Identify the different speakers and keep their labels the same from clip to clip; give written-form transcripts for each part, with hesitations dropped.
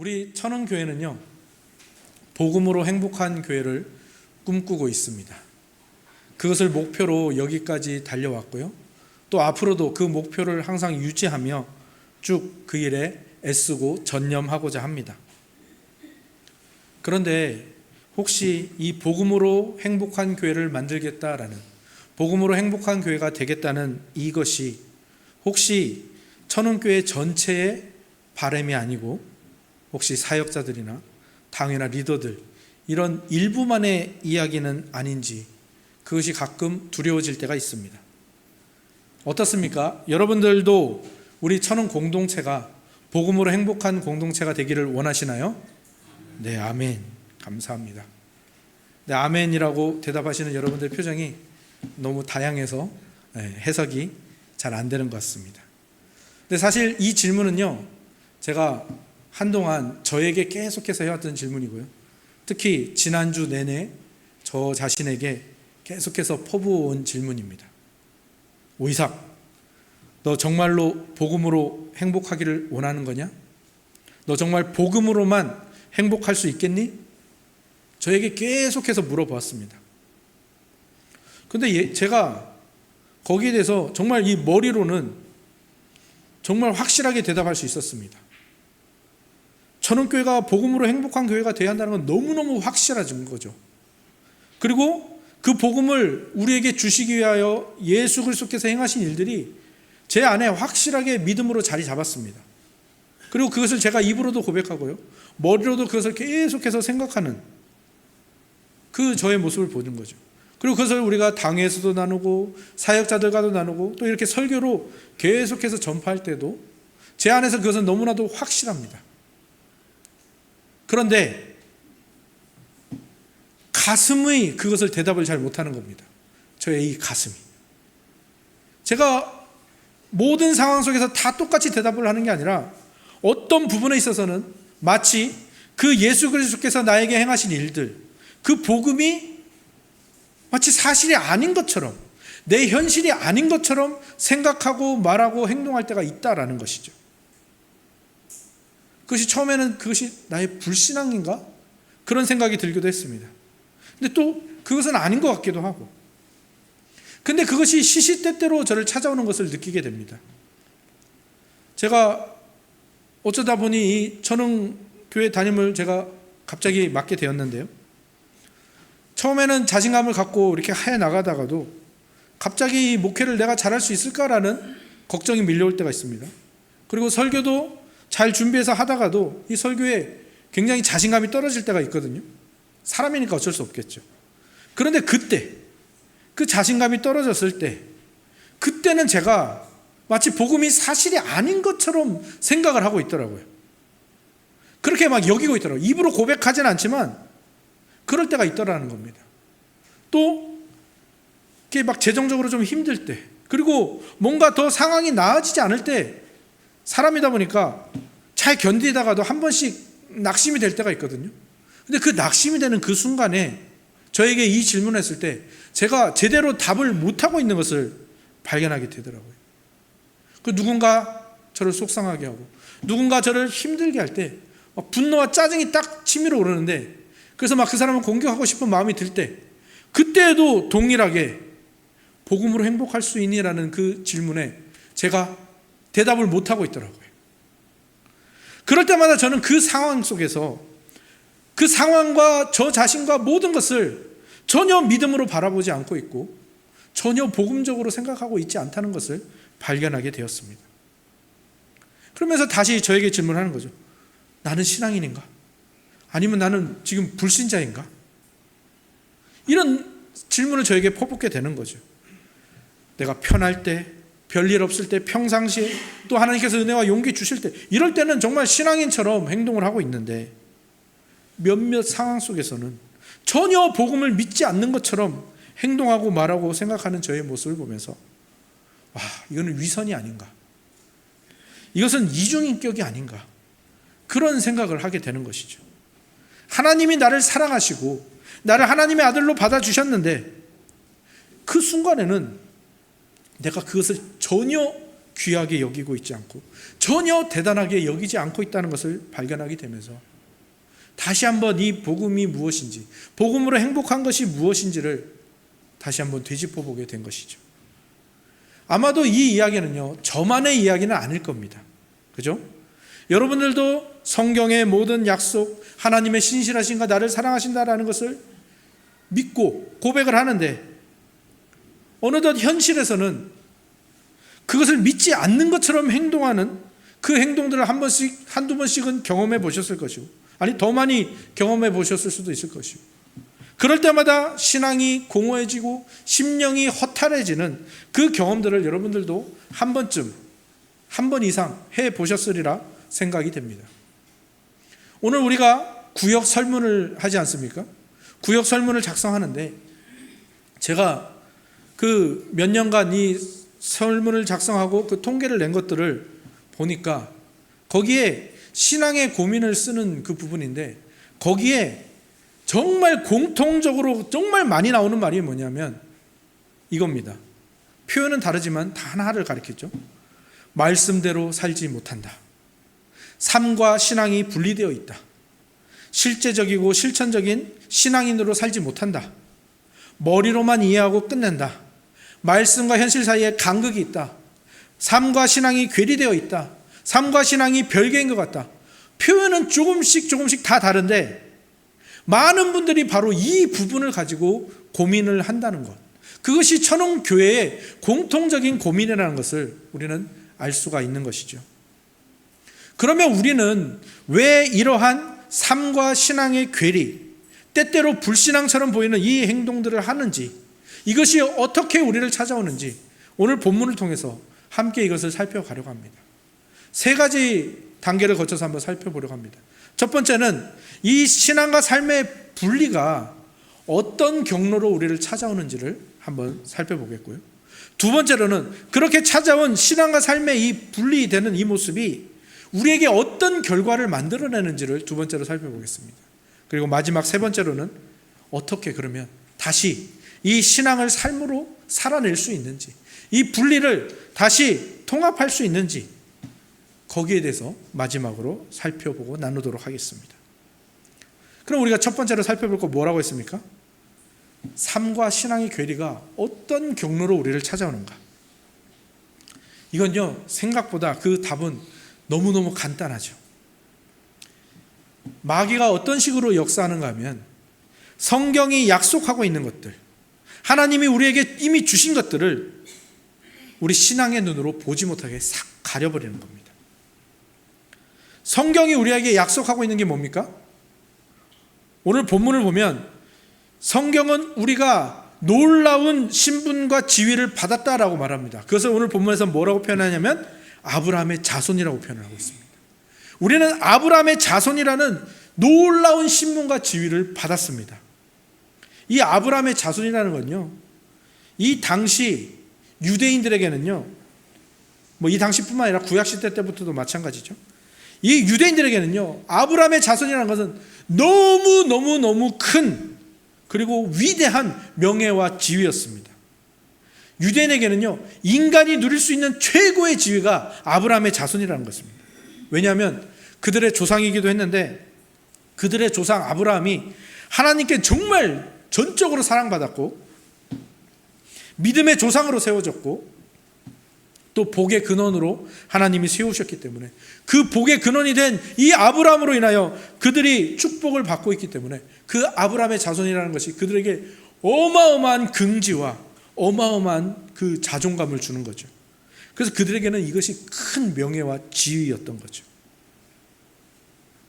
Speaker 1: 우리 천원교회는요, 복음으로 행복한 교회를 꿈꾸고 있습니다. 그것을 목표로 여기까지 달려왔고요. 또 앞으로도 그 목표를 항상 유지하며 쭉 그 일에 애쓰고 전념하고자 합니다. 그런데 혹시 이 복음으로 행복한 교회를 만들겠다라는, 복음으로 행복한 교회가 되겠다는 이것이 혹시 천원교회 전체의 바람이 아니고 혹시 사역자들이나 당회나 리더들 이런 일부만의 이야기는 아닌지 그것이 가끔 두려워질 때가 있습니다. 어떻습니까? 여러분들도 우리 천원 공동체가 복음으로 행복한 공동체가 되기를 원하시나요? 네, 아멘. 감사합니다. 네, 아멘이라고 대답하시는 여러분들 표정이 너무 다양해서 해석이 잘 안 되는 것 같습니다. 근데 사실 이 질문은요, 제가 한동안 저에게 계속해서 해왔던 질문이고요. 특히 지난주 내내 저 자신에게 계속해서 퍼부어온 질문입니다. 오이삭, 너 정말로 복음으로 행복하기를 원하는 거냐? 너 정말 복음으로만 행복할 수 있겠니? 저에게 계속해서 물어보았습니다. 근데 제가 거기에 대해서 정말 이 머리로는 정말 확실하게 대답할 수 있었습니다. 천원교회가 복음으로 행복한 교회가 되어야 한다는 건 너무너무 확실한 거죠. 그리고 그 복음을 우리에게 주시기 위하여 예수 그리스도께서 행하신 일들이 제 안에 확실하게 믿음으로 자리 잡았습니다. 그리고 그것을 제가 입으로도 고백하고요, 머리로도 그것을 계속해서 생각하는 그 저의 모습을 보는 거죠. 그리고 그것을 우리가 당회에서도 나누고 사역자들과도 나누고 또 이렇게 설교로 계속해서 전파할 때도 제 안에서 그것은 너무나도 확실합니다. 그런데 가슴의 그것을 대답을 잘 못하는 겁니다. 저의 이 가슴이. 제가 모든 상황 속에서 다 똑같이 대답을 하는 게 아니라 어떤 부분에 있어서는 마치 그 예수 그리스도께서 나에게 행하신 일들, 그 복음이 마치 사실이 아닌 것처럼, 내 현실이 아닌 것처럼 생각하고 말하고 행동할 때가 있다라는 것이죠. 그것이 처음에는 그것이 나의 불신앙인가? 그런 생각이 들기도 했습니다. 근데 또 그것은 아닌 것 같기도 하고. 근데 그것이 시시때때로 저를 찾아오는 것을 느끼게 됩니다. 제가 어쩌다 보니 이 천흥교회 담임을 제가 갑자기 맡게 되었는데요. 처음에는 자신감을 갖고 이렇게 해 나가다가도 갑자기 이 목회를 내가 잘할 수 있을까라는 걱정이 밀려올 때가 있습니다. 그리고 설교도 잘 준비해서 하다가도 이 설교에 굉장히 자신감이 떨어질 때가 있거든요. 사람이니까 어쩔 수 없겠죠. 그런데 그때 그 자신감이 떨어졌을 때, 그때는 제가 마치 복음이 사실이 아닌 것처럼 생각을 하고 있더라고요. 그렇게 막 여기고 있더라고요. 입으로 고백하진 않지만 그럴 때가 있더라는 겁니다. 또 이렇게 막 재정적으로 좀 힘들 때, 그리고 뭔가 더 상황이 나아지지 않을 때, 사람이다 보니까 잘 견디다가도 한 번씩 낙심이 될 때가 있거든요. 근데 그 낙심이 되는 그 순간에 저에게 이 질문을 했을 때 제가 제대로 답을 못하고 있는 것을 발견하게 되더라고요. 그 누군가 저를 속상하게 하고 누군가 저를 힘들게 할 때 분노와 짜증이 딱 치밀어 오르는데, 그래서 막 그 사람을 공격하고 싶은 마음이 들 때, 그때에도 동일하게 복음으로 행복할 수 있니라는 그 질문에 제가 대답을 못하고 있더라고요. 그럴 때마다 저는 그 상황 속에서 그 상황과 저 자신과 모든 것을 전혀 믿음으로 바라보지 않고 있고 전혀 복음적으로 생각하고 있지 않다는 것을 발견하게 되었습니다. 그러면서 다시 저에게 질문하는 거죠. 나는 신앙인인가? 아니면 나는 지금 불신자인가? 이런 질문을 저에게 퍼붓게 되는 거죠. 내가 편할 때, 별일 없을 때, 평상시에, 또 하나님께서 은혜와 용기 주실 때, 이럴 때는 정말 신앙인처럼 행동을 하고 있는데 몇몇 상황 속에서는 전혀 복음을 믿지 않는 것처럼 행동하고 말하고 생각하는 저의 모습을 보면서 이거는 위선이 아닌가, 이것은 이중인격이 아닌가, 그런 생각을 하게 되는 것이죠. 하나님이 나를 사랑하시고 나를 하나님의 아들로 받아주셨는데 그 순간에는 내가 그것을 전혀 귀하게 여기고 있지 않고 전혀 대단하게 여기지 않고 있다는 것을 발견하게 되면서 다시 한번 이 복음이 무엇인지, 복음으로 행복한 것이 무엇인지를 다시 한번 되짚어 보게 된 것이죠. 아마도 이 이야기는요, 저만의 이야기는 아닐 겁니다. 그죠? 여러분들도 성경의 모든 약속, 하나님의 신실하신가 나를 사랑하신다라는 것을 믿고 고백을 하는데 어느덧 현실에서는 그것을 믿지 않는 것처럼 행동하는 그 행동들을 한두 번씩은 경험해 보셨을 것이고, 아니 더 많이 경험해 보셨을 수도 있을 것이고, 그럴 때마다 신앙이 공허해지고 심령이 허탈해지는 그 경험들을 여러분들도 한 번 이상 해 보셨으리라 생각이 됩니다. 오늘 우리가 구역 설문을 하지 않습니까? 구역 설문을 작성하는데 제가 그 몇 년간 이 설문을 작성하고 그 통계를 낸 것들을 보니까 거기에 신앙의 고민을 쓰는 그 부분인데 거기에 정말 공통적으로 정말 많이 나오는 말이 뭐냐면 이겁니다. 표현은 다르지만 다 하나를 가리켰죠. 말씀대로 살지 못한다. 삶과 신앙이 분리되어 있다. 실제적이고 실천적인 신앙인으로 살지 못한다. 머리로만 이해하고 끝낸다. 말씀과 현실 사이에 간극이 있다. 삶과 신앙이 괴리되어 있다. 삶과 신앙이 별개인 것 같다. 표현은 조금씩 다 다른데 많은 분들이 바로 이 부분을 가지고 고민을 한다는 것, 그것이 천흥교회의 공통적인 고민이라는 것을 우리는 알 수가 있는 것이죠. 그러면 우리는 왜 이러한 삶과 신앙의 괴리, 때때로 불신앙처럼 보이는 이 행동들을 하는지, 이것이 어떻게 우리를 찾아오는지 오늘 본문을 통해서 함께 이것을 살펴가려고 합니다. 세 가지 단계를 거쳐서 한번 살펴보려고 합니다. 첫 번째는 이 신앙과 삶의 분리가 어떤 경로로 우리를 찾아오는지를 한번 살펴보겠고요. 두 번째로는 그렇게 찾아온 신앙과 삶의 이 분리되는 이 모습이 우리에게 어떤 결과를 만들어내는지를 두 번째로 살펴보겠습니다. 그리고 마지막 세 번째로는 어떻게 그러면 다시 이 신앙을 삶으로 살아낼 수 있는지, 이 분리를 다시 통합할 수 있는지, 거기에 대해서 마지막으로 살펴보고 나누도록 하겠습니다. 그럼 우리가 첫 번째로 살펴볼 거 뭐라고 했습니까? 삶과 신앙의 괴리가 어떤 경로로 우리를 찾아오는가? 이건요, 생각보다 그 답은 너무너무 간단하죠. 마귀가 어떤 식으로 역사하는가 하면 성경이 약속하고 있는 것들, 하나님이 우리에게 이미 주신 것들을 우리 신앙의 눈으로 보지 못하게 싹 가려버리는 겁니다. 성경이 우리에게 약속하고 있는 게 뭡니까? 오늘 본문을 보면 성경은 우리가 놀라운 신분과 지위를 받았다라고 말합니다. 그것을 오늘 본문에서 뭐라고 표현하냐면 아브라함의 자손이라고 표현을 하고 있습니다. 우리는 아브라함의 자손이라는 놀라운 신분과 지위를 받았습니다. 이 아브라함의 자손이라는 건요, 이 당시 유대인들에게는요, 이 당시뿐만 아니라 구약시대 때부터도 마찬가지죠. 이 유대인들에게는요, 아브라함의 자손이라는 것은 너무 큰 그리고 위대한 명예와 지위였습니다. 유대인에게는요, 인간이 누릴 수 있는 최고의 지위가 아브라함의 자손이라는 것입니다. 왜냐하면 그들의 조상이기도 했는데 그들의 조상 아브라함이 하나님께 정말 전적으로 사랑받았고 믿음의 조상으로 세워졌고 또 복의 근원으로 하나님이 세우셨기 때문에 그 복의 근원이 된 이 아브라함으로 인하여 그들이 축복을 받고 있기 때문에 그 아브라함의 자손이라는 것이 그들에게 어마어마한 긍지와 어마어마한 그 자존감을 주는 거죠. 그래서 그들에게는 이것이 큰 명예와 지위였던 거죠.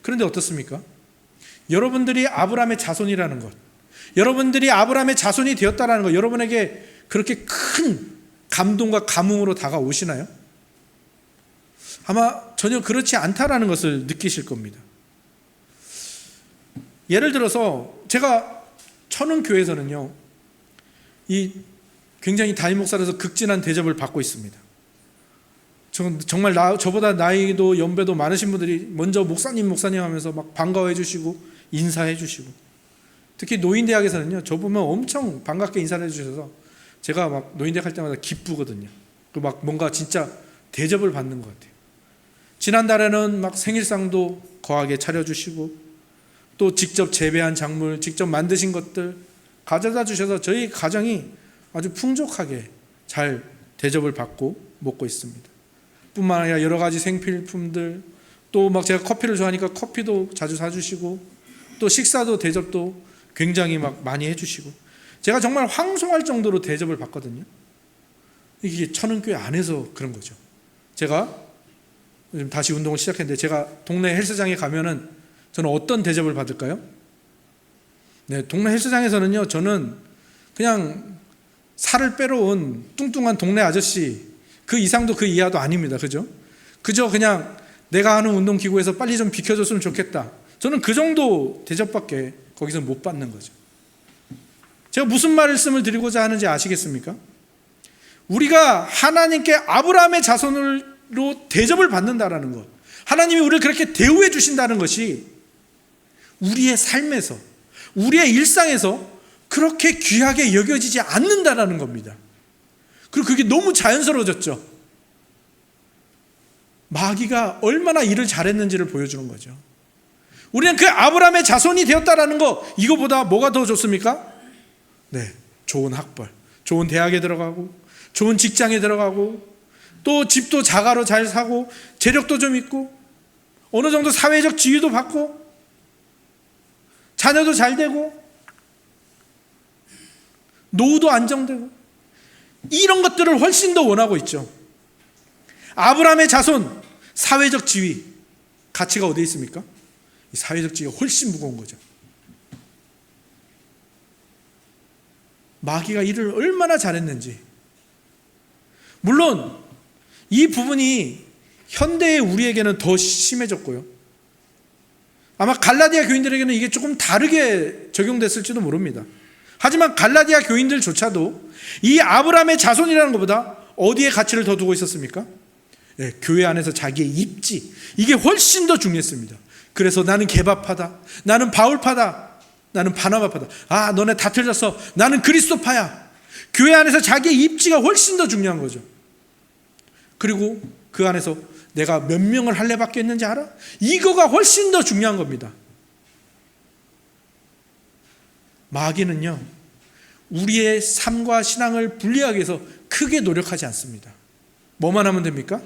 Speaker 1: 그런데 어떻습니까? 여러분들이 아브라함의 자손이라는 것, 여러분들이 아브라함의 자손이 되었다는 것, 여러분에게 그렇게 큰 감동과 감흥으로 다가오시나요? 아마 전혀 그렇지 않다라는 것을 느끼실 겁니다. 예를 들어서 제가 천흥교회에서는요, 이 굉장히 담임 목사로서 극진한 대접을 받고 있습니다. 정말 저보다 나이도 연배도 많으신 분들이 먼저 목사님 하면서 막 반가워해 주시고 인사해 주시고, 특히 노인대학에서는요, 저 보면 엄청 반갑게 인사를 해 주셔서 제가 막 노인대학 할 때마다 기쁘거든요. 그 막 뭔가 진짜 대접을 받는 것 같아요. 지난달에는 막 생일상도 거하게 차려주시고 또 직접 재배한 작물, 직접 만드신 것들 가져다 주셔서 저희 가정이 아주 풍족하게 잘 대접을 받고 먹고 있습니다. 뿐만 아니라 여러 가지 생필품들, 또 막 제가 커피를 좋아하니까 커피도 자주 사주시고 또 식사도 대접도 굉장히 막 많이 해주시고 제가 정말 황송할 정도로 대접을 받거든요. 이게 천은교회 안에서 그런 거죠. 제가 요즘 다시 운동을 시작했는데 제가 동네 헬스장에 가면은 저는 어떤 대접을 받을까요? 네, 동네 헬스장에서는요, 저는 그냥 살을 빼러 온 뚱뚱한 동네 아저씨, 그 이상도 그 이하도 아닙니다. 그죠? 그저 그냥 내가 하는 운동기구에서 빨리 좀 비켜줬으면 좋겠다. 저는 그 정도 대접밖에 거기서 못 받는 거죠. 제가 무슨 말씀을 드리고자 하는지 아시겠습니까? 우리가 하나님께 아브라함의 자손으로 대접을 받는다라는 것, 하나님이 우리를 그렇게 대우해 주신다는 것이 우리의 삶에서, 우리의 일상에서 그렇게 귀하게 여겨지지 않는다라는 겁니다. 그리고 그게 너무 자연스러워졌죠. 마귀가 얼마나 일을 잘했는지를 보여주는 거죠. 우리는 그 아브라함의 자손이 되었다라는 거, 이거보다 뭐가 더 좋습니까? 네, 좋은 학벌, 좋은 대학에 들어가고 좋은 직장에 들어가고 또 집도 자가로 잘 사고 재력도 좀 있고 어느 정도 사회적 지위도 받고 자녀도 잘 되고 노후도 안정되고 이런 것들을 훨씬 더 원하고 있죠. 아브라함의 자손, 사회적 지위, 가치가 어디에 있습니까? 이 사회적 지위가 훨씬 무거운 거죠. 마귀가 일을 얼마나 잘했는지. 물론 이 부분이 현대의 우리에게는 더 심해졌고요. 아마 갈라디아 교인들에게는 이게 조금 다르게 적용됐을지도 모릅니다. 하지만 갈라디아 교인들조차도 이 아브라함의 자손이라는 것보다 어디에 가치를 더 두고 있었습니까? 네, 교회 안에서 자기의 입지, 이게 훨씬 더 중요했습니다. 그래서 나는 개바파다, 나는 바울파다, 나는 바나바파다. 아, 너네 다 틀렸어. 나는 그리스도파야. 교회 안에서 자기의 입지가 훨씬 더 중요한 거죠. 그리고 그 안에서 내가 몇 명을 할례 받겠는지 알아? 이거가 훨씬 더 중요한 겁니다. 마귀는요, 우리의 삶과 신앙을 분리하기 위해서 크게 노력하지 않습니다. 뭐만 하면 됩니까?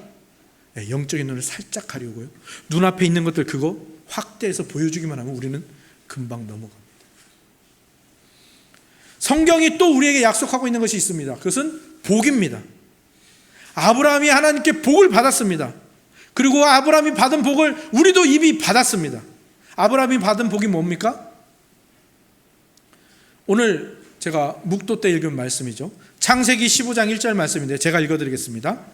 Speaker 1: 네, 영적인 눈을 살짝 가리고요, 눈앞에 있는 것들 그거 확대해서 보여주기만 하면 우리는 금방 넘어갑니다. 성경이 또 우리에게 약속하고 있는 것이 있습니다. 그것은 복입니다. 아브라함이 하나님께 복을 받았습니다. 그리고 아브라함이 받은 복을 우리도 이미 받았습니다. 아브라함이 받은 복이 뭡니까? 오늘 제가 묵도 때 읽은 말씀이죠. 창세기 15장 1절 말씀인데 제가 읽어드리겠습니다.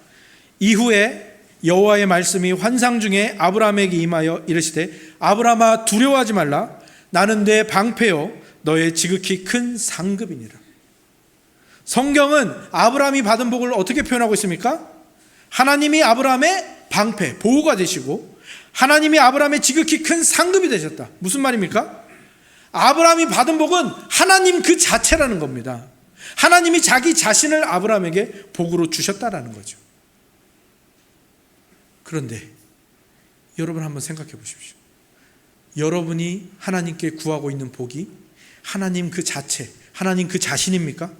Speaker 1: 이후에 여호와의 말씀이 환상 중에 아브라함에게 임하여 이르시되 아브라함아 두려워하지 말라. 나는 내 방패요 너의 지극히 큰 상급이니라. 성경은 아브라함이 받은 복을 어떻게 표현하고 있습니까? 하나님이 아브라함의 방패, 보호가 되시고 하나님이 아브라함의 지극히 큰 상급이 되셨다. 무슨 말입니까? 아브라함이 받은 복은 하나님 그 자체라는 겁니다. 하나님이 자기 자신을 아브라함에게 복으로 주셨다라는 거죠. 그런데 여러분 한번 생각해 보십시오. 여러분이 하나님께 구하고 있는 복이 하나님 그 자체, 하나님 그 자신입니까?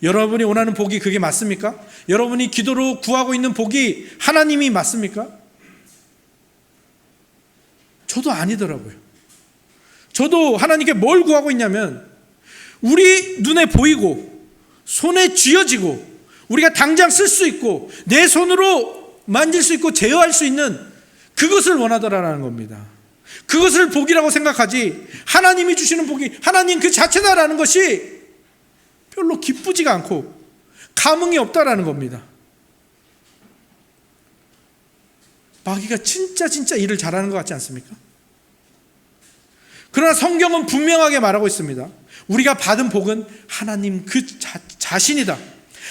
Speaker 1: 여러분이 원하는 복이 그게 맞습니까? 여러분이 기도로 구하고 있는 복이 하나님이 맞습니까? 저도 아니더라고요. 저도 하나님께 뭘 구하고 있냐면 우리 눈에 보이고 손에 쥐어지고 우리가 당장 쓸 수 있고 내 손으로 만질 수 있고 제어할 수 있는 그것을 원하더라라는 겁니다. 그것을 복이라고 생각하지 하나님이 주시는 복이 하나님 그 자체다라는 것이 별로 기쁘지가 않고 감흥이 없다라는 겁니다. 마귀가 진짜 일을 잘하는 것 같지 않습니까? 그러나 성경은 분명하게 말하고 있습니다. 우리가 받은 복은 하나님 그 자신이다.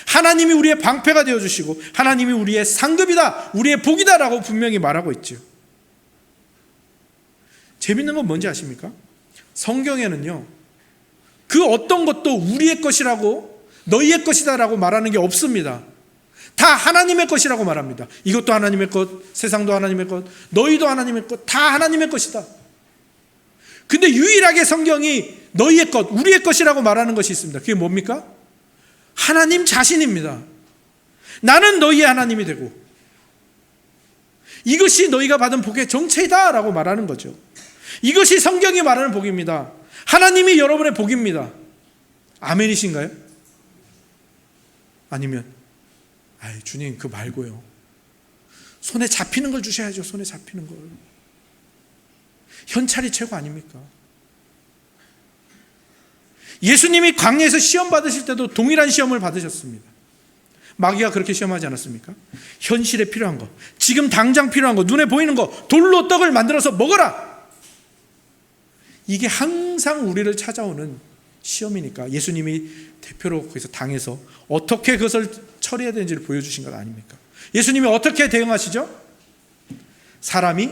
Speaker 1: 하나님이 우리의 방패가 되어주시고 하나님이 우리의 상급이다, 우리의 복이다라고 분명히 말하고 있죠. 재밌는 건 뭔지 아십니까? 성경에는요, 그 어떤 것도 우리의 것이라고 너희의 것이다라고 말하는 게 없습니다. 다 하나님의 것이라고 말합니다. 이것도 하나님의 것, 세상도 하나님의 것, 너희도 하나님의 것, 다 하나님의 것이다. 근데 유일하게 성경이 너희의 것, 우리의 것이라고 말하는 것이 있습니다. 그게 뭡니까? 하나님 자신입니다. 나는 너희의 하나님이 되고 이것이 너희가 받은 복의 정체이다 라고 말하는 거죠. 이것이 성경이 말하는 복입니다. 하나님이 여러분의 복입니다. 아멘이신가요? 아니면 주님 그거 말고요, 손에 잡히는 걸 주셔야죠. 손에 잡히는 걸. 현찰이 최고 아닙니까? 예수님이 광야에서 시험 받으실 때도 동일한 시험을 받으셨습니다. 마귀가 그렇게 시험하지 않았습니까? 현실에 필요한 거, 지금 당장 필요한 거, 눈에 보이는 거, 돌로 떡을 만들어서 먹어라. 이게 항상 우리를 찾아오는 시험이니까 예수님이 대표로 거기서 당해서 어떻게 그것을 처리해야 되는지를 보여주신 것 아닙니까? 예수님이 어떻게 대응하시죠? 사람이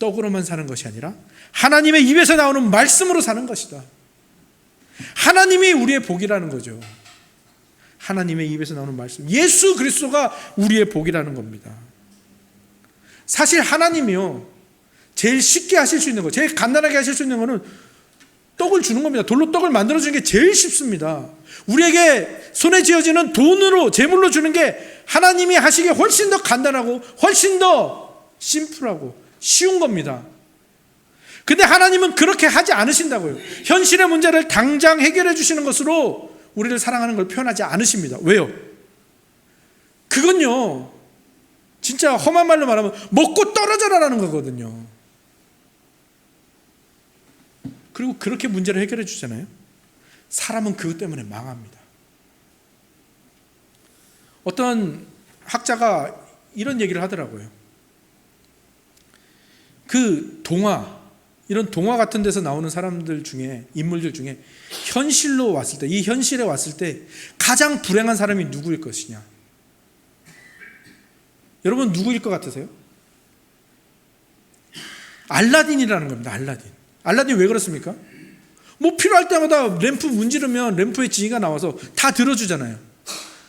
Speaker 1: 떡으로만 사는 것이 아니라 하나님의 입에서 나오는 말씀으로 사는 것이다. 하나님이 우리의 복이라는 거죠. 하나님의 입에서 나오는 말씀, 예수 그리스도가 우리의 복이라는 겁니다. 사실 하나님이요, 제일 쉽게 하실 수 있는 거, 제일 간단하게 하실 수 있는 거는 떡을 주는 겁니다. 돌로 떡을 만들어주는 게 제일 쉽습니다. 우리에게 손에 쥐어지는 돈으로, 재물로 주는 게 하나님이 하시기에 훨씬 더 간단하고 훨씬 더 심플하고 쉬운 겁니다. 근데 하나님은 그렇게 하지 않으신다고요. 현실의 문제를 당장 해결해 주시는 것으로 우리를 사랑하는 걸 표현하지 않으십니다. 왜요? 그건요, 진짜 험한 말로 말하면 먹고 떨어져라라는 거거든요. 그리고 그렇게 문제를 해결해 주잖아요. 사람은 그것 때문에 망합니다. 어떤 학자가 이런 얘기를 하더라고요. 그 동화, 이런 동화 같은 데서 나오는 사람들 중에, 인물들 중에 현실로 왔을 때, 이 현실에 왔을 때 가장 불행한 사람이 누구일 것이냐? 여러분 누구일 것 같으세요? 알라딘이라는 겁니다. 알라딘 왜 그렇습니까? 뭐 필요할 때마다 램프 문지르면 램프에 지니가 나와서 다 들어주잖아요.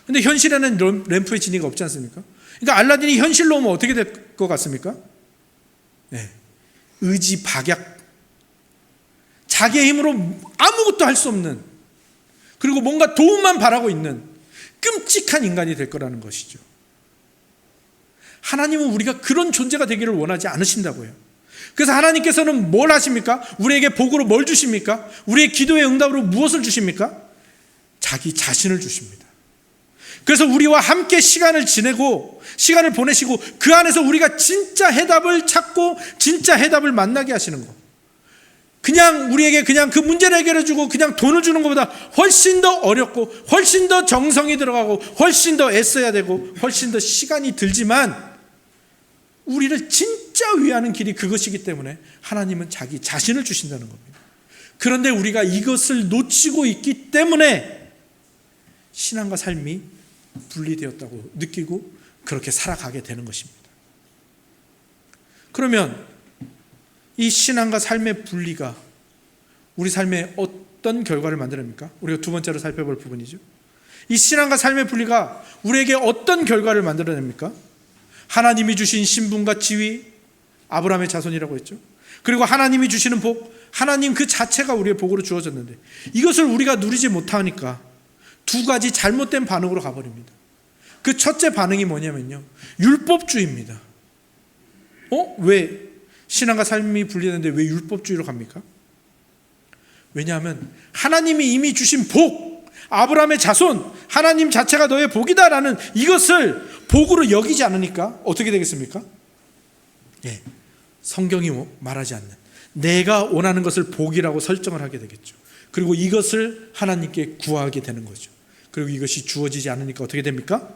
Speaker 1: 근데 현실에는 램프에 지니가 없지 않습니까? 그러니까 알라딘이 현실로 오면 어떻게 될 것 같습니까? 네, 의지박약, 자기의 힘으로 아무것도 할 수 없는, 그리고 뭔가 도움만 바라고 있는 끔찍한 인간이 될 거라는 것이죠. 하나님은 우리가 그런 존재가 되기를 원하지 않으신다고요. 그래서 하나님께서는 뭘 하십니까? 우리에게 복으로 뭘 주십니까? 우리의 기도의 응답으로 무엇을 주십니까? 자기 자신을 주십니다. 그래서 우리와 함께 시간을 보내시고 그 안에서 우리가 진짜 해답을 찾고 진짜 해답을 만나게 하시는 거. 그냥 우리에게 그냥 그 문제를 해결해 주고 그냥 돈을 주는 것보다 훨씬 더 어렵고 훨씬 더 정성이 들어가고 훨씬 더 애써야 되고 훨씬 더 시간이 들지만 우리를 진짜 위하는 길이 그것이기 때문에 하나님은 자기 자신을 주신다는 겁니다. 그런데 우리가 이것을 놓치고 있기 때문에 신앙과 삶이 분리되었다고 느끼고 그렇게 살아가게 되는 것입니다. 그러면 이 신앙과 삶의 분리가 우리 삶에 어떤 결과를 만들어냅니까? 우리가 두 번째로 살펴볼 부분이죠. 이 신앙과 삶의 분리가 우리에게 어떤 결과를 만들어냅니까? 하나님이 주신 신분과 지위, 아브라함의 자손이라고 했죠. 그리고 하나님이 주시는 복, 하나님 그 자체가 우리의 복으로 주어졌는데 이것을 우리가 누리지 못하니까 두 가지 잘못된 반응으로 가버립니다. 그 첫째 반응이 뭐냐면요, 율법주의입니다. 왜 신앙과 삶이 분리되는데 왜 율법주의로 갑니까? 왜냐하면 하나님이 이미 주신 복, 아브라함의 자손, 하나님 자체가 너의 복이다라는 이것을 복으로 여기지 않으니까 어떻게 되겠습니까? 성경이 말하지 않는 내가 원하는 것을 복이라고 설정을 하게 되겠죠. 그리고 이것을 하나님께 구하게 되는 거죠. 그리고 이것이 주어지지 않으니까 어떻게 됩니까?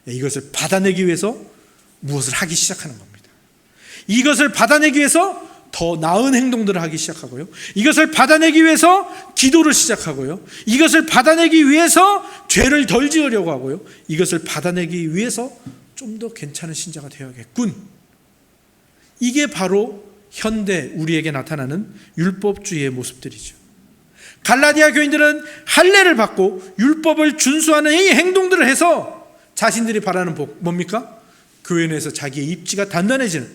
Speaker 1: 이것을 받아내기 위해서 무엇을 하기 시작하는 겁니다. 이것을 받아내기 위해서 더 나은 행동들을 하기 시작하고요. 이것을 받아내기 위해서 기도를 시작하고요. 이것을 받아내기 위해서 죄를 덜 지으려고 하고요. 이것을 받아내기 위해서 좀 더 괜찮은 신자가 되어야겠군. 이게 바로 현대 우리에게 나타나는 율법주의의 모습들이죠. 갈라디아 교인들은 할례를 받고 율법을 준수하는 이 행동들을 해서 자신들이 바라는 복 뭡니까? 교회 내에서 자기의 입지가 단단해지는,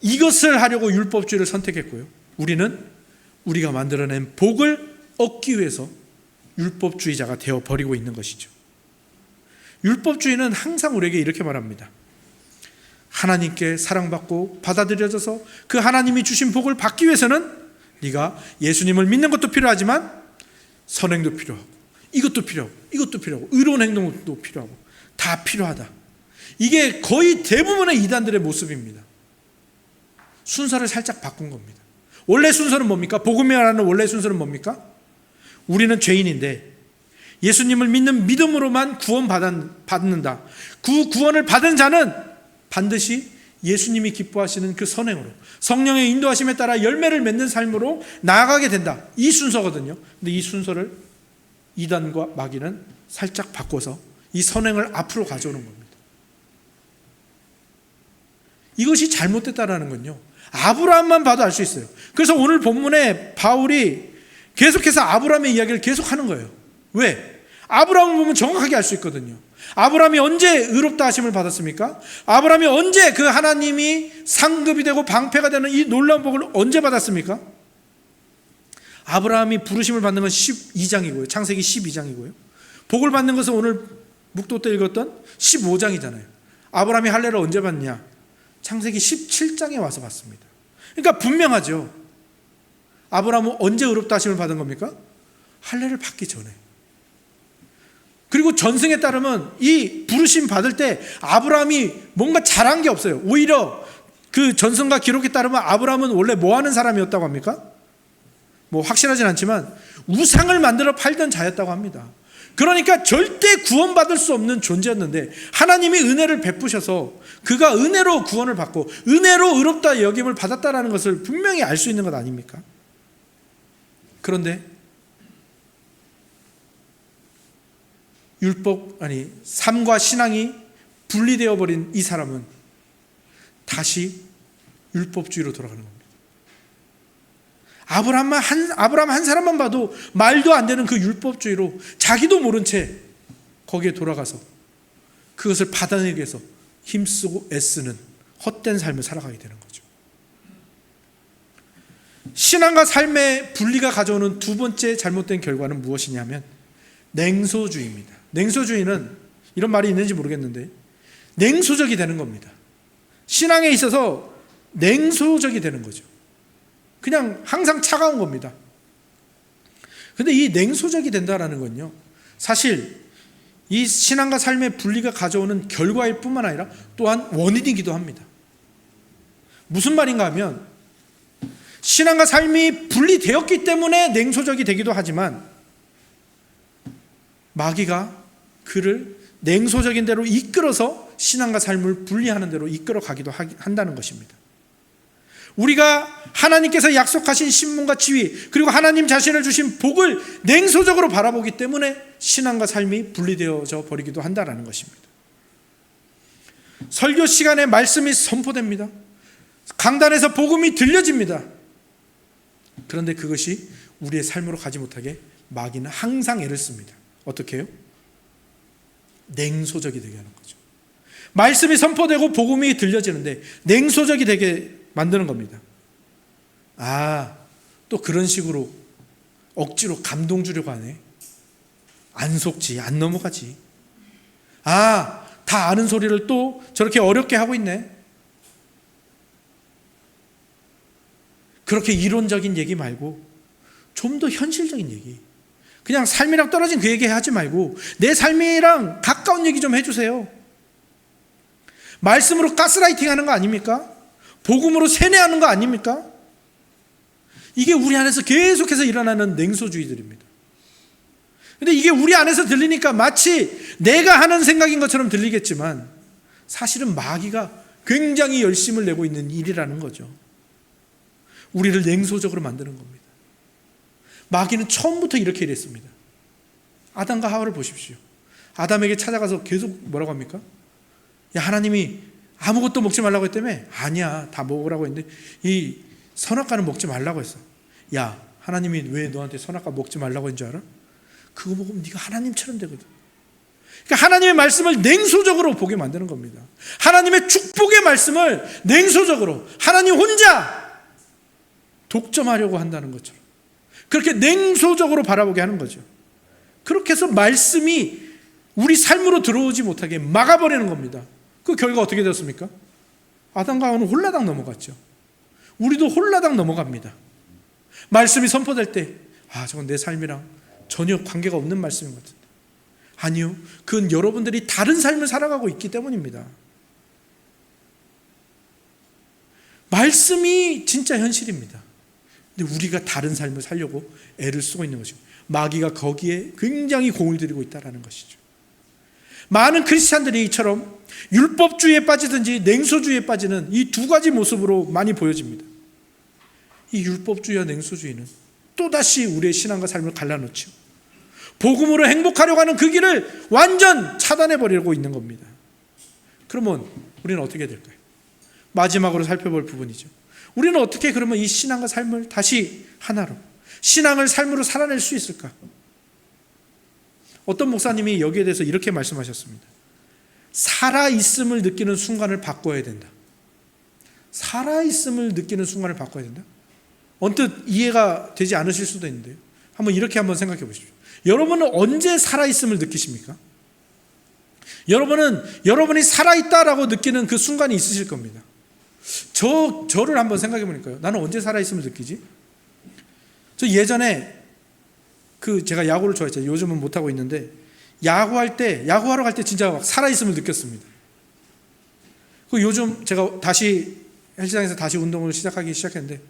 Speaker 1: 이것을 하려고 율법주의를 선택했고요. 우리는 우리가 만들어낸 복을 얻기 위해서 율법주의자가 되어버리고 있는 것이죠. 율법주의는 항상 우리에게 이렇게 말합니다. 하나님께 사랑받고 받아들여져서 그 하나님이 주신 복을 받기 위해서는 네가 예수님을 믿는 것도 필요하지만 선행도 필요하고, 이것도 필요하고, 이것도 필요하고, 의로운 행동도 필요하고, 다 필요하다. 이게 거의 대부분의 이단들의 모습입니다. 순서를 살짝 바꾼 겁니다. 원래 순서는 뭡니까? 복음이 말하는 원래 순서는 뭡니까? 우리는 죄인인데 예수님을 믿는 믿음으로만 구원받는다. 그 구원을 받은 자는 반드시 예수님이 기뻐하시는 그 선행으로, 성령의 인도하심에 따라 열매를 맺는 삶으로 나아가게 된다. 이 순서거든요. 근데 이 순서를 이단과 마귀는 살짝 바꿔서 이 선행을 앞으로 가져오는 겁니다. 이것이 잘못됐다라는 건요, 아브라함만 봐도 알 수 있어요. 그래서 오늘 본문에 바울이 계속해서 아브라함의 이야기를 계속하는 거예요. 왜? 아브라함을 보면 정확하게 알 수 있거든요. 아브라함이 언제 의롭다 하심을 받았습니까? 아브라함이 언제 그 하나님이 상급이 되고 방패가 되는 이 놀라운 복을 언제 받았습니까? 아브라함이 부르심을 받는 건 12장이고요. 창세기 12장이고요. 복을 받는 것은 오늘 묵도 때 읽었던 15장이잖아요. 아브라함이 할례를 언제 받냐? 창세기 17장에 와서 받습니다. 그러니까 분명하죠. 아브라함은 언제 의롭다 하심을 받은 겁니까? 할례를 받기 전에. 그리고 전승에 따르면 이 부르심 받을 때 아브라함이 뭔가 잘한 게 없어요. 오히려 그 전승과 기록에 따르면 아브라함은 원래 뭐 하는 사람이었다고 합니까? 뭐 확실하진 않지만 우상을 만들어 팔던 자였다고 합니다. 그러니까 절대 구원받을 수 없는 존재였는데 하나님이 은혜를 베푸셔서 그가 은혜로 구원을 받고 은혜로 의롭다 여김을 받았다라는 것을 분명히 알 수 있는 것 아닙니까? 그런데 삶과 신앙이 분리되어 버린 이 사람은 다시 율법주의로 돌아가는 겁니다. 아브라함 한 사람만 봐도 말도 안 되는 그 율법주의로 자기도 모른 채 거기에 돌아가서 그것을 받아내기 위해서 힘쓰고 애쓰는 헛된 삶을 살아가게 되는 거죠. 신앙과 삶의 분리가 가져오는 두 번째 잘못된 결과는 무엇이냐면 냉소주의입니다. 냉소주의는 이런 말이 있는지 모르겠는데 냉소적이 되는 겁니다. 신앙에 있어서 냉소적이 되는 거죠. 그냥 항상 차가운 겁니다. 그런데 이 냉소적이 된다는 건요, 사실 이 신앙과 삶의 분리가 가져오는 결과일 뿐만 아니라 또한 원인이기도 합니다. 무슨 말인가 하면 신앙과 삶이 분리되었기 때문에 냉소적이 되기도 하지만 마귀가 그를 냉소적인 대로 이끌어서 신앙과 삶을 분리하는 대로 이끌어 가기도 한다는 것입니다. 우리가 하나님께서 약속하신 신분과 지위 그리고 하나님 자신을 주신 복을 냉소적으로 바라보기 때문에 신앙과 삶이 분리되어져 버리기도 한다는 것입니다. 설교 시간에 말씀이 선포됩니다. 강단에서 복음이 들려집니다. 그런데 그것이 우리의 삶으로 가지 못하게 마귀는 항상 애를 씁니다. 어떻게 해요? 냉소적이 되게 하는 거죠. 말씀이 선포되고 복음이 들려지는데 냉소적이 되게 만드는 겁니다. 또 그런 식으로 억지로 감동 주려고 하네. 안 속지, 안 넘어가지. 다 아는 소리를 또 저렇게 어렵게 하고 있네. 그렇게 이론적인 얘기 말고 좀 더 현실적인 얘기, 그냥 삶이랑 떨어진 그 얘기 하지 말고 내 삶이랑 가까운 얘기 좀 해주세요. 말씀으로 가스라이팅 하는 거 아닙니까? 복음으로 세뇌하는 거 아닙니까? 이게 우리 안에서 계속해서 일어나는 냉소주의들입니다. 근데 이게 우리 안에서 들리니까 마치 내가 하는 생각인 것처럼 들리겠지만 사실은 마귀가 굉장히 열심을 내고 있는 일이라는 거죠. 우리를 냉소적으로 만드는 겁니다. 마귀는 처음부터 이렇게 일했습니다. 아담과 하와를 보십시오. 아담에게 찾아가서 계속 뭐라고 합니까? 야, 하나님이 아무것도 먹지 말라고 했다며? 아니야, 다 먹으라고 했는데 이 선악과는 먹지 말라고 했어. 야, 하나님이 왜 너한테 선악과 먹지 말라고 했는 줄 알아? 그거 먹으면 네가 하나님처럼 되거든. 그러니까 하나님의 말씀을 냉소적으로 보게 만드는 겁니다. 하나님의 축복의 말씀을 냉소적으로 하나님 혼자 독점하려고 한다는 것처럼 그렇게 냉소적으로 바라보게 하는 거죠. 그렇게 해서 말씀이 우리 삶으로 들어오지 못하게 막아버리는 겁니다. 그 결과 어떻게 되었습니까? 아담과 하와는 홀라당 넘어갔죠. 우리도 홀라당 넘어갑니다. 말씀이 선포될 때 저건 내 삶이랑 전혀 관계가 없는 말씀인 것 같은데. 아니요, 그건 여러분들이 다른 삶을 살아가고 있기 때문입니다. 말씀이 진짜 현실입니다. 근데 우리가 다른 삶을 살려고 애를 쓰고 있는 것이고 마귀가 거기에 굉장히 공을 들이고 있다는 것이죠. 많은 크리스찬들이 이처럼 율법주의에 빠지든지 냉소주의에 빠지는 이 두 가지 모습으로 많이 보여집니다. 이 율법주의와 냉소주의는 또다시 우리의 신앙과 삶을 갈라놓죠. 복음으로 행복하려고 하는 그 길을 완전 차단해버리고 있는 겁니다. 그러면 우리는 어떻게 될까요? 마지막으로 살펴볼 부분이죠. 우리는 어떻게 그러면 이 신앙과 삶을 다시 하나로, 신앙을 삶으로 살아낼 수 있을까? 어떤 목사님이 여기에 대해서 이렇게 말씀하셨습니다. 살아있음을 느끼는 순간을 바꿔야 된다. 살아있음을 느끼는 순간을 바꿔야 된다? 언뜻 이해가 되지 않으실 수도 있는데요. 이렇게 한번 생각해 보십시오. 여러분은 언제 살아있음을 느끼십니까? 여러분은 여러분이 살아있다라고 느끼는 그 순간이 있으실 겁니다. 저를 한번 생각해 보니까요. 나는 언제 살아있음을 느끼지? 저 예전에 제가 야구를 좋아했죠. 요즘은 못하고 있는데 야구하러 갈 때 진짜 막 살아있음을 느꼈습니다. 요즘 제가 다시 헬스장에서 다시 운동을 시작했는데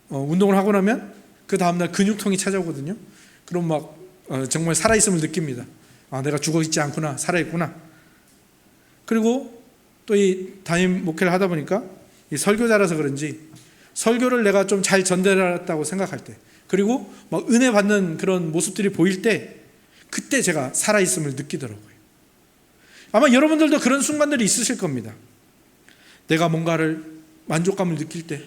Speaker 1: 운동을 하고 나면 그 다음날 근육통이 찾아오거든요. 그럼 막 정말 살아있음을 느낍니다. 내가 죽어있지 않구나, 살아있구나. 그리고 또 이 담임 목회를 하다 보니까 이 설교자라서 그런지 설교를 내가 좀 잘 전달했다고 생각할 때, 그리고 막 은혜 받는 그런 모습들이 보일 때, 그때 제가 살아있음을 느끼더라고요. 아마 여러분들도 그런 순간들이 있으실 겁니다. 내가 뭔가를 만족감을 느낄 때,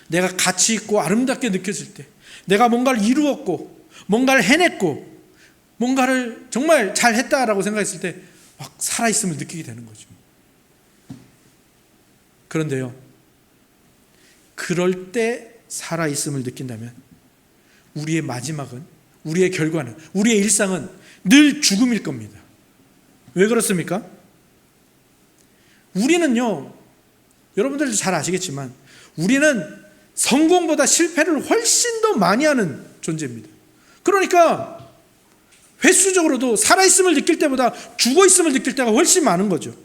Speaker 1: 내가 가치 있고 아름답게 느껴질 때, 내가 뭔가를 이루었고 뭔가를 해냈고 뭔가를 정말 잘했다라고 생각했을 때 막 살아있음을 느끼게 되는 거죠. 그런데요, 그럴 때 살아있음을 느낀다면 우리의 마지막은, 우리의 결과는, 우리의 일상은 늘 죽음일 겁니다. 왜 그렇습니까? 우리는요, 여러분들도 잘 아시겠지만 우리는 성공보다 실패를 훨씬 더 많이 하는 존재입니다. 그러니까 횟수적으로도 살아있음을 느낄 때보다 죽어있음을 느낄 때가 훨씬 많은 거죠.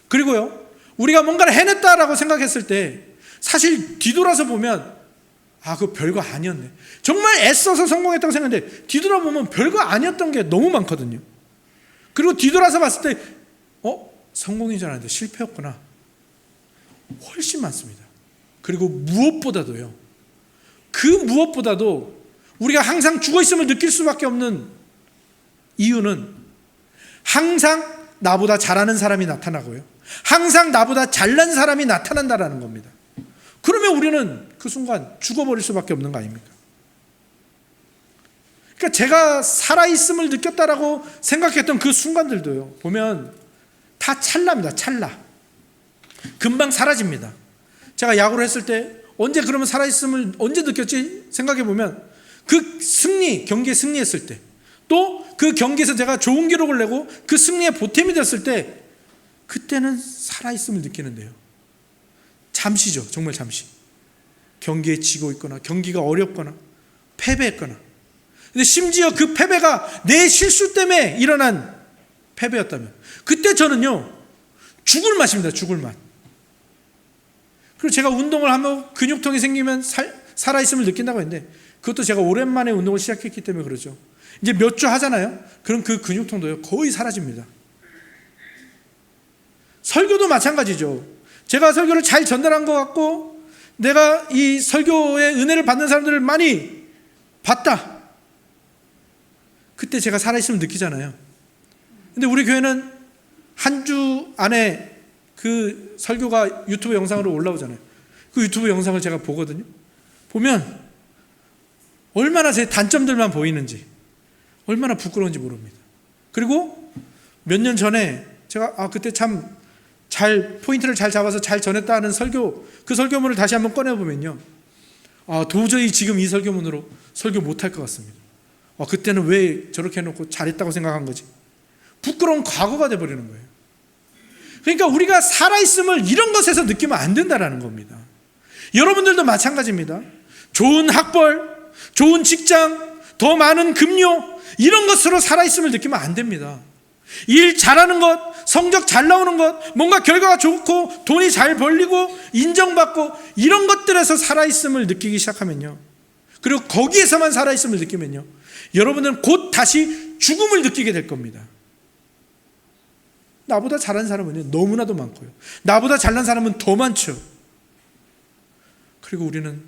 Speaker 1: 그리고요, 우리가 뭔가를 해냈다라고 생각했을 때 사실 뒤돌아서 보면 그거 별거 아니었네, 정말 애써서 성공했다고 생각했는데 뒤돌아보면 별거 아니었던 게 너무 많거든요. 그리고 뒤돌아서 봤을 때 성공인 줄 알았는데 실패였구나, 훨씬 많습니다. 그리고 무엇보다도요, 그 무엇보다도 우리가 항상 죽어있음을 느낄 수밖에 없는 이유는 항상 나보다 잘하는 사람이 나타나고요, 항상 나보다 잘난 사람이 나타난다라는 겁니다. 그러면 우리는 그 순간 죽어버릴 수밖에 없는 거 아닙니까? 그러니까 제가 살아있음을 느꼈다라고 생각했던 그 순간들도요, 보면 다 찰나입니다. 찰나. 금방 사라집니다. 제가 야구를 했을 때 언제 그러면 살아있음을 언제 느꼈지 생각해보면 그 경기에 승리했을 때, 또 그 경기에서 제가 좋은 기록을 내고 그 승리에 보탬이 됐을 때, 그때는 살아있음을 느끼는데요, 잠시죠. 정말 잠시. 경기에 지고 있거나 경기가 어렵거나 패배했거나, 근데 심지어 그 패배가 내 실수 때문에 일어난 패배였다면 그때 저는요 죽을 맛입니다. 죽을 맛. 그리고 제가 운동을 하면 근육통이 생기면 살아있음을 느낀다고 했는데, 그것도 제가 오랜만에 운동을 시작했기 때문에 그러죠. 이제 몇 주 하잖아요. 그럼 그 근육통도요 거의 사라집니다. 설교도 마찬가지죠. 제가 설교를 잘 전달한 것 같고 내가 이 설교의 은혜를 받는 사람들을 많이 봤다, 그때 제가 살아있음을 느끼잖아요. 근데 우리 교회는 한 주 안에 그 설교가 유튜브 영상으로 올라오잖아요. 그 유튜브 영상을 제가 보거든요. 보면 얼마나 제 단점들만 보이는지, 얼마나 부끄러운지 모릅니다. 그리고 몇 년 전에 제가 그때 참 잘 포인트를 잘 잡아서 잘 전했다 하는 그 설교문을 다시 한번 꺼내보면요, 도저히 지금 이 설교문으로 설교 못할 것 같습니다. 그때는 왜 저렇게 해놓고 잘했다고 생각한 거지? 부끄러운 과거가 돼버리는 거예요. 그러니까 우리가 살아있음을 이런 것에서 느끼면 안 된다는 겁니다. 여러분들도 마찬가지입니다. 좋은 학벌, 좋은 직장, 더 많은 급료, 이런 것으로 살아있음을 느끼면 안 됩니다. 일 잘하는 것, 성적 잘 나오는 것, 뭔가 결과가 좋고 돈이 잘 벌리고 인정받고 이런 것들에서 살아있음을 느끼기 시작하면요, 그리고 거기에서만 살아있음을 느끼면요, 여러분은 곧 다시 죽음을 느끼게 될 겁니다. 나보다 잘한 사람은 너무나도 많고요, 나보다 잘난 사람은 더 많죠. 그리고 우리는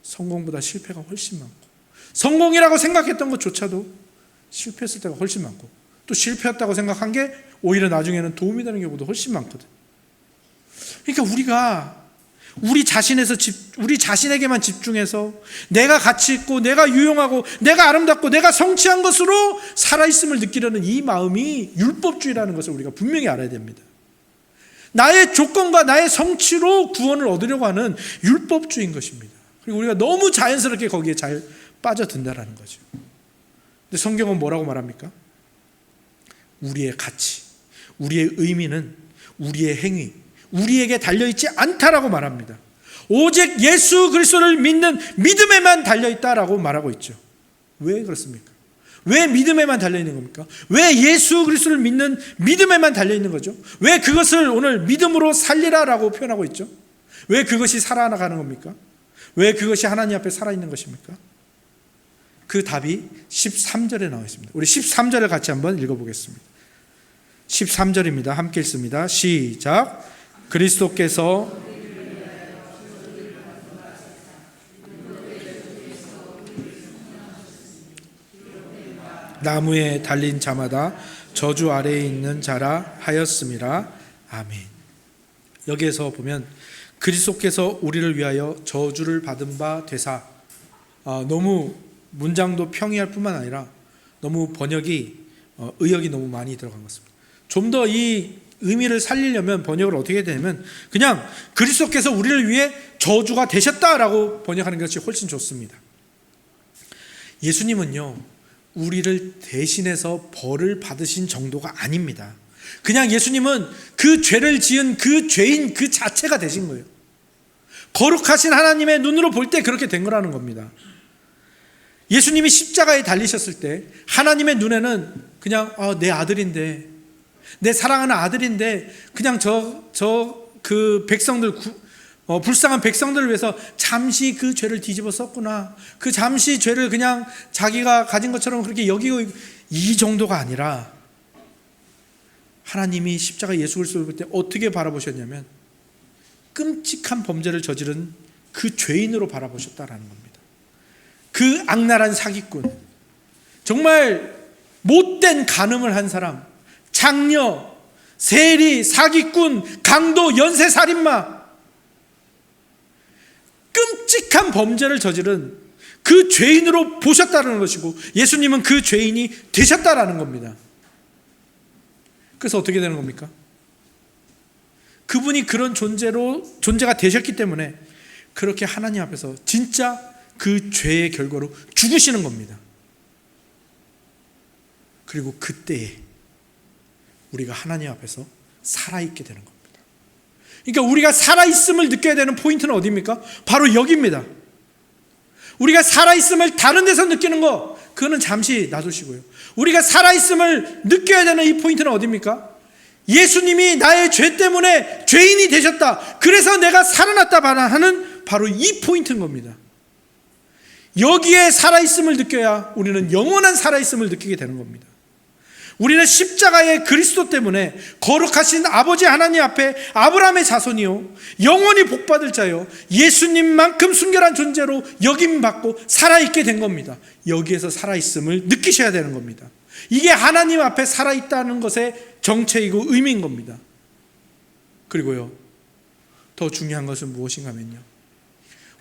Speaker 1: 성공보다 실패가 훨씬 많고, 성공이라고 생각했던 것조차도 실패했을 때가 훨씬 많고, 또 실패했다고 생각한 게 오히려 나중에는 도움이 되는 경우도 훨씬 많거든. 그러니까 우리가 우리 자신에게만 집중해서 내가 가치 있고 내가 유용하고 내가 아름답고 내가 성취한 것으로 살아있음을 느끼려는 이 마음이 율법주의라는 것을 우리가 분명히 알아야 됩니다. 나의 조건과 나의 성취로 구원을 얻으려고 하는 율법주의인 것입니다. 그리고 우리가 너무 자연스럽게 거기에 잘 빠져든다는 거죠. 근데 성경은 뭐라고 말합니까? 우리의 가치, 우리의 의미는 우리의 행위, 우리에게 달려있지 않다라고 말합니다. 오직 예수 그리스도를 믿는 믿음에만 달려있다라고 말하고 있죠. 왜 그렇습니까? 왜 믿음에만 달려있는 겁니까? 왜 예수 그리스도를 믿는 믿음에만 달려있는 거죠? 왜 그것을 오늘 믿음으로 살리라라고 표현하고 있죠? 왜 그것이 살아나가는 겁니까? 왜 그것이 하나님 앞에 살아있는 것입니까? 그 답이 13절에 나와 있습니다. 우리 13절을 같이 한번 읽어보겠습니다. 13절입니다. 함께 읽습니다. 시작. 그리스도께서 나무에 달린 자마다 저주 아래에 있는 자라 하였음이라. 아멘. 여기에서 보면 그리스도께서 우리를 위하여 저주를 받은 바 되사, 너무 문장도 평이할 뿐만 아니라 너무 번역이 의역이 너무 많이 들어간 것 같습니다. 좀 더 이 의미를 살리려면 번역을 어떻게 해야 되냐면 그냥 그리스도께서 우리를 위해 저주가 되셨다라고 번역하는 것이 훨씬 좋습니다. 예수님은요, 우리를 대신해서 벌을 받으신 정도가 아닙니다. 그냥 예수님은 그 죄를 지은 그 죄인 그 자체가 되신 거예요. 거룩하신 하나님의 눈으로 볼 때 그렇게 된 거라는 겁니다. 예수님이 십자가에 달리셨을 때 하나님의 눈에는 그냥 내 아들인데, 내 사랑하는 아들인데 그냥 그 백성들, 불쌍한 백성들을 위해서 잠시 그 죄를 뒤집어 썼구나, 그 잠시 죄를 그냥 자기가 가진 것처럼 그렇게 여기고, 이 정도가 아니라 하나님이 십자가 예수 그리스도를 볼 때 어떻게 바라보셨냐면 끔찍한 범죄를 저지른 그 죄인으로 바라보셨다라는 겁니다. 그 악랄한 사기꾼, 정말 못된 간음을 한 사람, 장녀, 세리, 사기꾼, 강도, 연쇄살인마, 끔찍한 범죄를 저지른 그 죄인으로 보셨다는 것이고, 예수님은 그 죄인이 되셨다라는 겁니다. 그래서 어떻게 되는 겁니까? 그분이 그런 존재가 되셨기 때문에 그렇게 하나님 앞에서 진짜 그 죄의 결과로 죽으시는 겁니다. 그리고 그때에 우리가 하나님 앞에서 살아있게 되는 겁니다. 그러니까 우리가 살아있음을 느껴야 되는 포인트는 어디입니까? 바로 여기입니다. 우리가 살아있음을 다른 데서 느끼는 거, 그거는 잠시 놔두시고요, 우리가 살아있음을 느껴야 되는 이 포인트는 어디입니까? 예수님이 나의 죄 때문에 죄인이 되셨다, 그래서 내가 살아났다 하는 바로 이 포인트인 겁니다. 여기에 살아있음을 느껴야 우리는 영원한 살아있음을 느끼게 되는 겁니다. 우리는 십자가의 그리스도 때문에 거룩하신 아버지 하나님 앞에 아브라함의 자손이요, 영원히 복받을 자요, 예수님만큼 순결한 존재로 여김받고 살아있게 된 겁니다. 여기에서 살아있음을 느끼셔야 되는 겁니다. 이게 하나님 앞에 살아있다는 것의 정체이고 의미인 겁니다. 그리고요, 더 중요한 것은 무엇인가 하면요,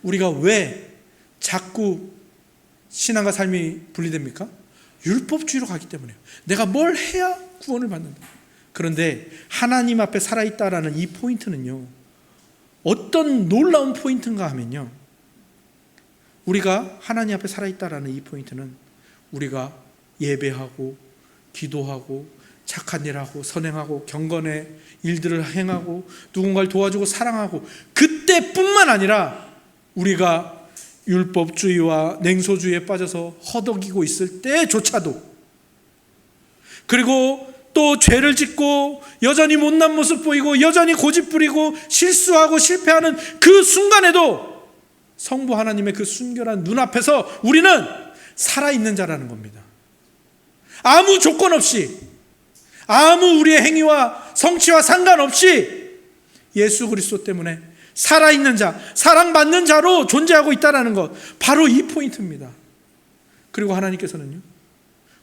Speaker 1: 우리가 왜 자꾸 신앙과 삶이 분리됩니까? 율법주의로 가기 때문에요. 내가 뭘 해야 구원을 받는다. 그런데 하나님 앞에 살아있다라는 이 포인트는요, 어떤 놀라운 포인트인가 하면요, 우리가 하나님 앞에 살아있다라는 이 포인트는 우리가 예배하고 기도하고 착한 일하고 선행하고 경건의 일들을 행하고 누군가를 도와주고 사랑하고 그때뿐만 아니라 우리가 율법주의와 냉소주의에 빠져서 허덕이고 있을 때조차도, 그리고 또 죄를 짓고 여전히 못난 모습 보이고 여전히 고집 부리고 실수하고 실패하는 그 순간에도 성부 하나님의 그 순결한 눈앞에서 우리는 살아있는 자라는 겁니다. 아무 조건 없이, 아무 우리의 행위와 성취와 상관없이 예수 그리스도 때문에 살아있는 자, 사랑받는 자로 존재하고 있다는 것, 바로 이 포인트입니다. 그리고 하나님께서는요,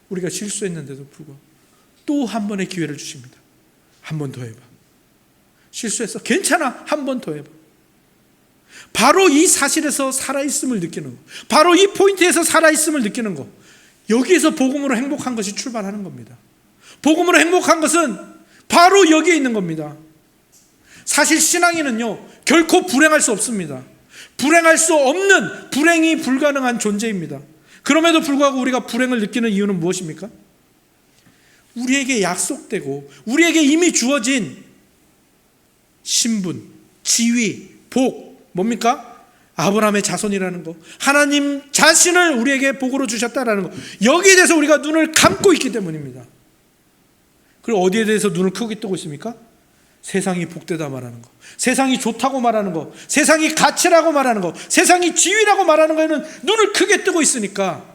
Speaker 1: 우리가 실수했는데도 불구하고 또 한 번의 기회를 주십니다. 한 번 더 해봐. 실수했어. 괜찮아. 한 번 더 해봐. 바로 이 사실에서 살아있음을 느끼는 것, 바로 이 포인트에서 살아있음을 느끼는 것, 여기에서 복음으로 행복한 것이 출발하는 겁니다. 복음으로 행복한 것은 바로 여기에 있는 겁니다. 사실 신앙인은요, 결코 불행할 수 없습니다. 불행할 수 없는, 불행이 불가능한 존재입니다. 그럼에도 불구하고 우리가 불행을 느끼는 이유는 무엇입니까? 우리에게 약속되고 우리에게 이미 주어진 신분, 지위, 복, 뭡니까? 아브라함의 자손이라는 거, 하나님 자신을 우리에게 복으로 주셨다라는 거, 여기에 대해서 우리가 눈을 감고 있기 때문입니다. 그리고 어디에 대해서 눈을 크게 뜨고 있습니까? 세상이 복되다 말하는 거, 세상이 좋다고 말하는 거, 세상이 가치라고 말하는 거, 세상이 지위라고 말하는 거에는 눈을 크게 뜨고 있으니까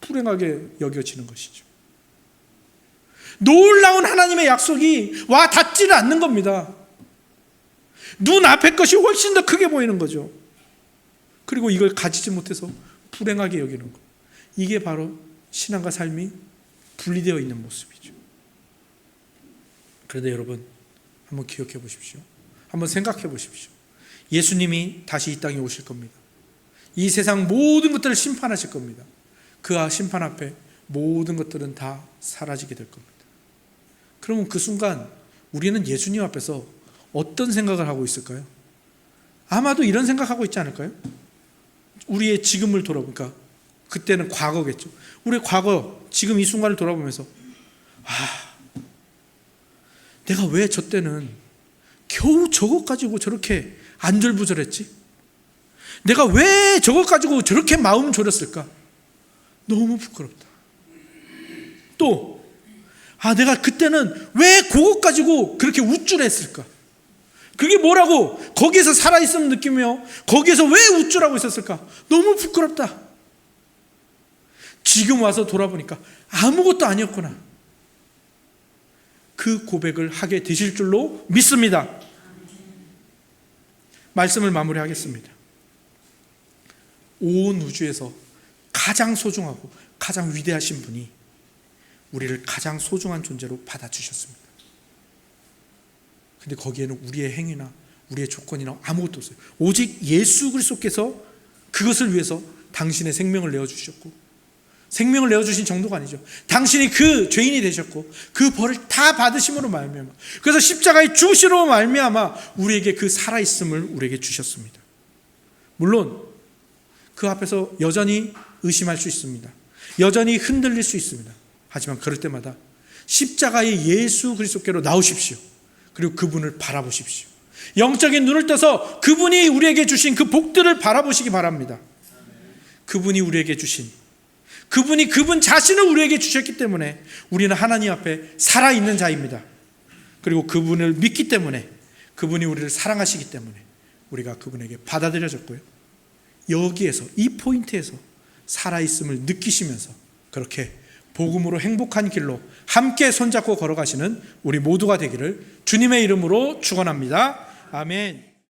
Speaker 1: 불행하게 여겨지는 것이죠. 놀라운 하나님의 약속이 와 닿지는 않는 겁니다. 눈앞의 것이 훨씬 더 크게 보이는 거죠. 그리고 이걸 가지지 못해서 불행하게 여기는 것, 이게 바로 신앙과 삶이 분리되어 있는 모습이죠. 그런데 여러분, 한번 기억해 보십시오. 한번 생각해 보십시오. 예수님이 다시 이 땅에 오실 겁니다. 이 세상 모든 것들을 심판하실 겁니다. 그 심판 앞에 모든 것들은 다 사라지게 될 겁니다. 그러면 그 순간 우리는 예수님 앞에서 어떤 생각을 하고 있을까요? 아마도 이런 생각하고 있지 않을까요? 우리의 지금을 돌아보니까, 그때는 과거겠죠. 우리의 과거, 지금 이 순간을 돌아보면서, 내가 왜 저 때는 겨우 저것 가지고 저렇게 안절부절했지? 내가 왜 저것 가지고 저렇게 마음 졸였을까? 너무 부끄럽다. 또 내가 그때는 왜 그것 가지고 그렇게 우쭐했을까? 그게 뭐라고 거기에서 살아있음을 느끼며 거기에서 왜 우쭐하고 있었을까? 너무 부끄럽다. 지금 와서 돌아보니까 아무것도 아니었구나. 그 고백을 하게 되실 줄로 믿습니다. 말씀을 마무리하겠습니다. 온 우주에서 가장 소중하고 가장 위대하신 분이 우리를 가장 소중한 존재로 받아주셨습니다. 근데 거기에는 우리의 행위나 우리의 조건이나 아무것도 없어요. 오직 예수 그리스도께서 그것을 위해서 당신의 생명을 내어주셨고, 생명을 내어주신 정도가 아니죠. 당신이 그 죄인이 되셨고 그 벌을 다 받으심으로 말미암아, 그래서 십자가의 죽으심으로 말미암아 우리에게 그 살아있음을 우리에게 주셨습니다. 물론 그 앞에서 여전히 의심할 수 있습니다. 여전히 흔들릴 수 있습니다. 하지만 그럴 때마다 십자가의 예수 그리스도께로 나오십시오. 그리고 그분을 바라보십시오. 영적인 눈을 떠서 그분이 우리에게 주신 그 복들을 바라보시기 바랍니다. 그분이 우리에게 주신, 그분 자신을 우리에게 주셨기 때문에 우리는 하나님 앞에 살아있는 자입니다. 그리고 그분을 믿기 때문에, 그분이 우리를 사랑하시기 때문에 우리가 그분에게 받아들여졌고요, 여기에서, 이 포인트에서 살아있음을 느끼시면서 그렇게 복음으로 행복한 길로 함께 손잡고 걸어가시는 우리 모두가 되기를 주님의 이름으로 축원합니다. 아멘.